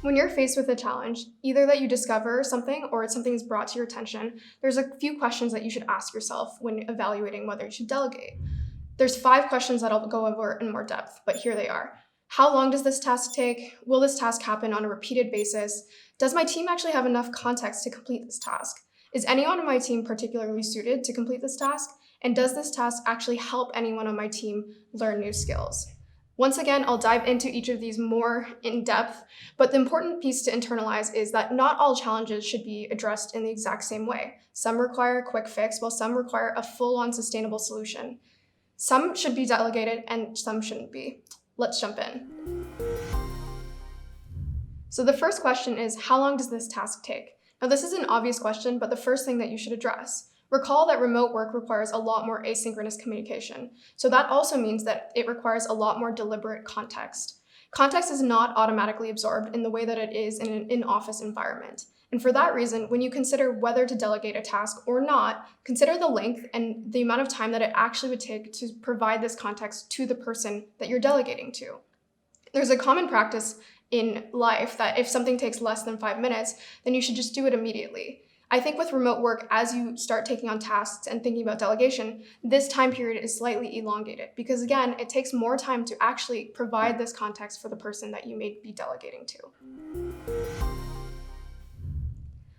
When you're faced with a challenge, either that you discover something or something is brought to your attention, there's a few questions that you should ask yourself when evaluating whether you should delegate. There's 5 questions that I'll go over in more depth, but here they are. How long does this task take? Will this task happen on a repeated basis? Does my team actually have enough context to complete this task? Is anyone on my team particularly suited to complete this task? And does this task actually help anyone on my team learn new skills? Once again, I'll dive into each of these more in depth, but the important piece to internalize is that not all challenges should be addressed in the exact same way. Some require a quick fix, while some require a full-on sustainable solution. Some should be delegated and some shouldn't be. Let's jump in. So the first question is, how long does this task take? Now, this is an obvious question, but the first thing that you should address. Recall that remote work requires a lot more asynchronous communication. So that also means that it requires a lot more deliberate context. Context is not automatically absorbed in the way that it is in an in-office environment. And for that reason, when you consider whether to delegate a task or not, consider the length and the amount of time that it actually would take to provide this context to the person that you're delegating to. There's a common practice in life that if something takes less than 5 minutes, then you should just do it immediately. I think with remote work, as you start taking on tasks and thinking about delegation, this time period is slightly elongated because, again, it takes more time to actually provide this context for the person that you may be delegating to.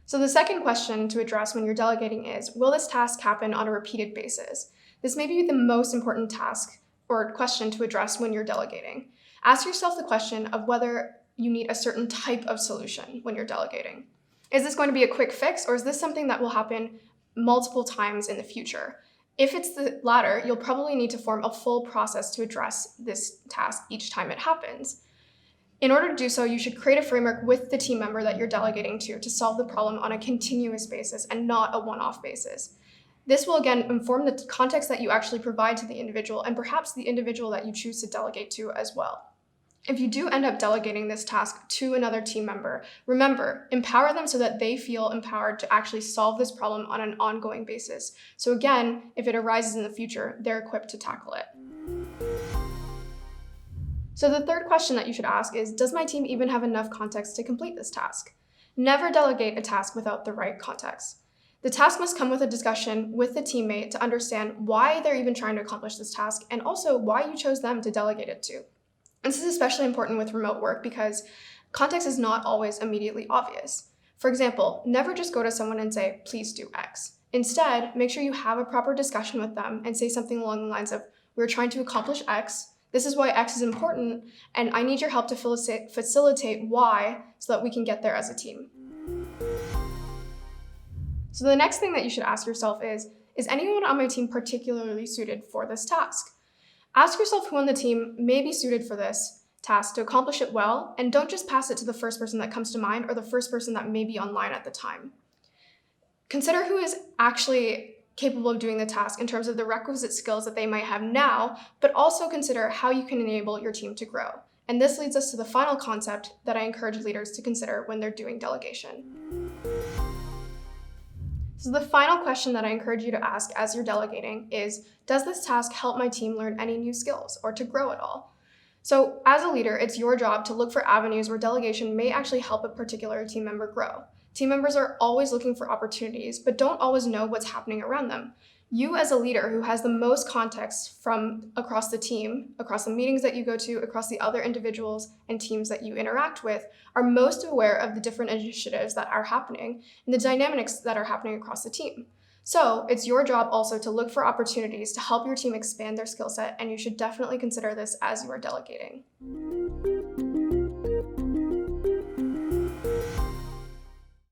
So the second question to address when you're delegating is, will this task happen on a repeated basis? This may be the most important task or question to address when you're delegating. Ask yourself the question of whether you need a certain type of solution when you're delegating. Is this going to be a quick fix, or is this something that will happen multiple times in the future? If it's the latter, you'll probably need to form a full process to address this task each time it happens. In order to do so, you should create a framework with the team member that you're delegating to solve the problem on a continuous basis and not a one-off basis. This will again inform the context that you actually provide to the individual and perhaps the individual that you choose to delegate to as well. If you do end up delegating this task to another team member, remember, empower them so that they feel empowered to actually solve this problem on an ongoing basis. So again, if it arises in the future, they're equipped to tackle it. So the third question that you should ask is, does my team even have enough context to complete this task? Never delegate a task without the right context. The task must come with a discussion with the teammate to understand why they're even trying to accomplish this task and also why you chose them to delegate it to. This is especially important with remote work because context is not always immediately obvious. For example, never just go to someone and say, please do X. Instead, make sure you have a proper discussion with them and say something along the lines of, we're trying to accomplish X, this is why X is important, and I need your help to facilitate Y so that we can get there as a team. So the next thing that you should ask yourself is anyone on my team particularly suited for this task? Ask yourself who on the team may be suited for this task to accomplish it well, and don't just pass it to the first person that comes to mind or the first person that may be online at the time. Consider who is actually capable of doing the task in terms of the requisite skills that they might have now, but also consider how you can enable your team to grow. And this leads us to the final concept that I encourage leaders to consider when they're doing delegation. So the final question that I encourage you to ask as you're delegating is, does this task help my team learn any new skills or to grow at all? So as a leader, it's your job to look for avenues where delegation may actually help a particular team member grow. Team members are always looking for opportunities, but don't always know what's happening around them. You as a leader who has the most context from across the team, across the meetings that you go to, across the other individuals and teams that you interact with, are most aware of the different initiatives that are happening and the dynamics that are happening across the team. So it's your job also to look for opportunities to help your team expand their skill set, and you should definitely consider this as you are delegating.